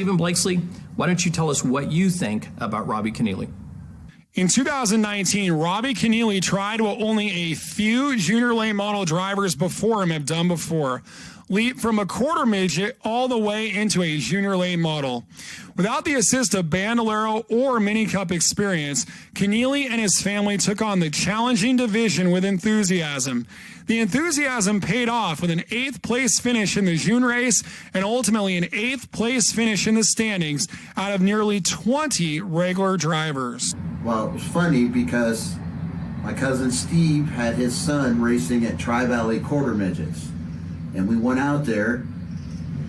Stephen Blakesley, why don't you tell us what you think about Robbie Kennealy? In 2019, Robbie Kennealy tried what only a few junior late model drivers before him have done before. Leap from a quarter midget all the way into a junior late model. Without the assist of Bandolero or Mini Cup experience, Kennealy and his family took on the challenging division with enthusiasm. The enthusiasm paid off with an 8th place finish in the June race and ultimately an 8th place finish in the standings out of nearly 20 regular drivers. Well, it was funny because my cousin Steve had his son racing at Tri-Valley quarter midgets. And we went out there,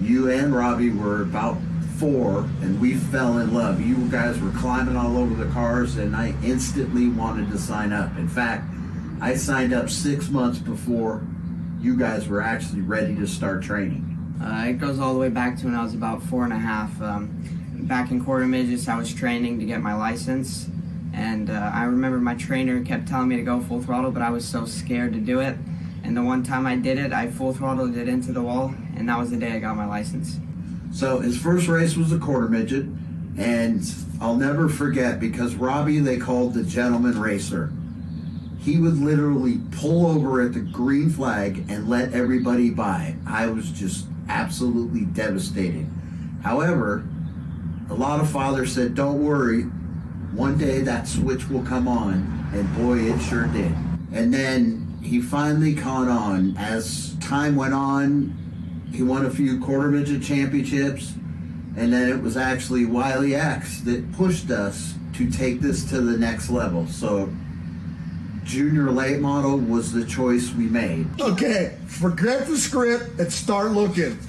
you and Robbie were about 4, and we fell in love. You guys were climbing all over the cars, and I instantly wanted to sign up. In fact, I signed up 6 months before you guys were actually ready to start training. It goes all the way back to when I was about 4 and a half. Back in quarter midgets, I was training to get my license. And I remember my trainer kept telling me to go full throttle, but I was so scared to do it. And the one time I did it, I full throttled it into the wall, and that was the day I got my license. So his first race was a quarter midget, and I'll never forget because Robbie they called the gentleman racer. He would literally pull over at the green flag and let everybody by. I was just absolutely devastated. However, a lot of fathers said, don't worry, one day that switch will come on, and boy, it sure did. And then he finally caught on. As time went on, he won a few quarter midget championships, and then it was actually Wiley X that pushed us to take this to the next level. So junior late model was the choice we made. Okay, forget the script and start looking.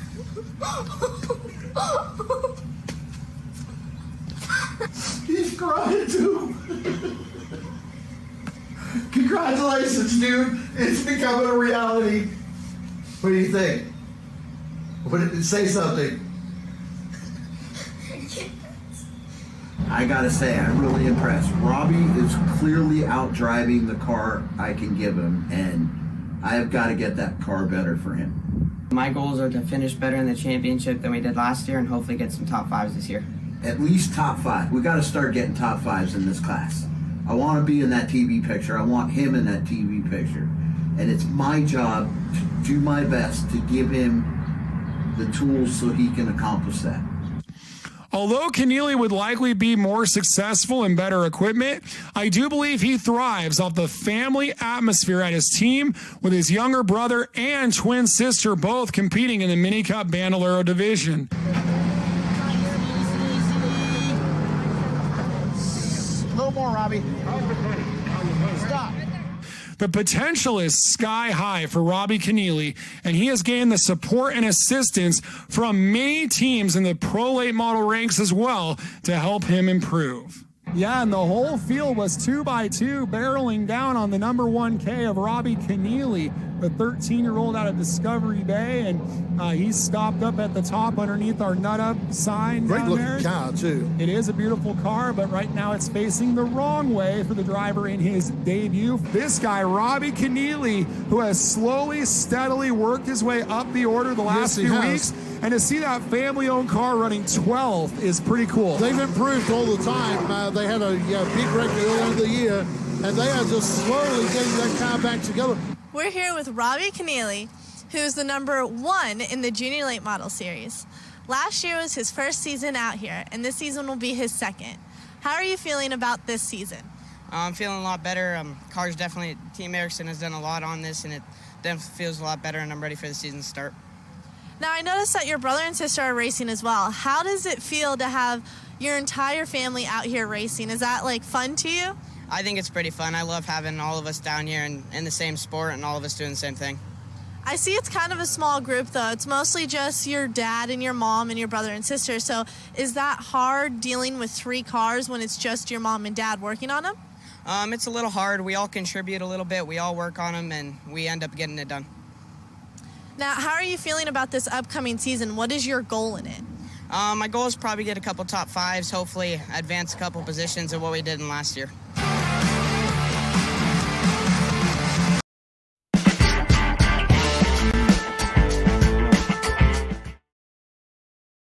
He's crying too. Congratulations, dude. It's becoming a reality. What do you think? Say something. I gotta say, I'm really impressed. Robbie is clearly out driving the car I can give him, and I have got to get that car better for him. My goals are to finish better in the championship than we did last year and hopefully get some top 5s this year. At least top 5. We got to start getting top 5s in this class. I want to be in that TV picture. I want him in that TV picture. And it's my job to do my best to give him the tools so he can accomplish that. Although Kennealy would likely be more successful in better equipment, I do believe he thrives off the family atmosphere at his team with his younger brother and twin sister both competing in the Mini Cup Bandolero division. A little more, Robbie. Stop. The potential is sky high for Robbie Kennealy, and he has gained the support and assistance from many teams in the pro late model ranks as well to help him improve. Yeah, and the whole field was 2x2 barreling down on the number 1K of Robbie Kennealy, the 13-year-old out of Discovery Bay, and he stopped up at the top underneath our nut up sign. Great looking car too. It is a beautiful car, but right now it's facing the wrong way for the driver in his debut. This guy, Robbie Kennealy, who has slowly, steadily worked his way up the order the last few weeks. And to see that family-owned car running 12th is pretty cool. They've improved all the time. They had a big record earlier in the year, and they are just slowly getting that car back together. We're here with Robbie Kennealy, who's the number 1 in the Junior Late Model Series. Last year was his first season out here, and this season will be his second. How are you feeling about this season? I'm feeling a lot better. Cars definitely, Team Ericsson has done a lot on this, and it definitely feels a lot better, and I'm ready for the season to start. Now, I noticed that your brother and sister are racing as well. How does it feel to have your entire family out here racing? Is that, like, fun to you? I think it's pretty fun. I love having all of us down here and in the same sport and all of us doing the same thing. I see it's kind of a small group, though. It's mostly just your dad and your mom and your brother and sister. So is that hard dealing with 3 cars when it's just your mom and dad working on them? It's a little hard. We all contribute a little bit. We all work on them, and we end up getting it done. Now, how are you feeling about this upcoming season? What is your goal in it? My goal is probably get a couple top 5s, hopefully advance a couple positions of what we did in last year.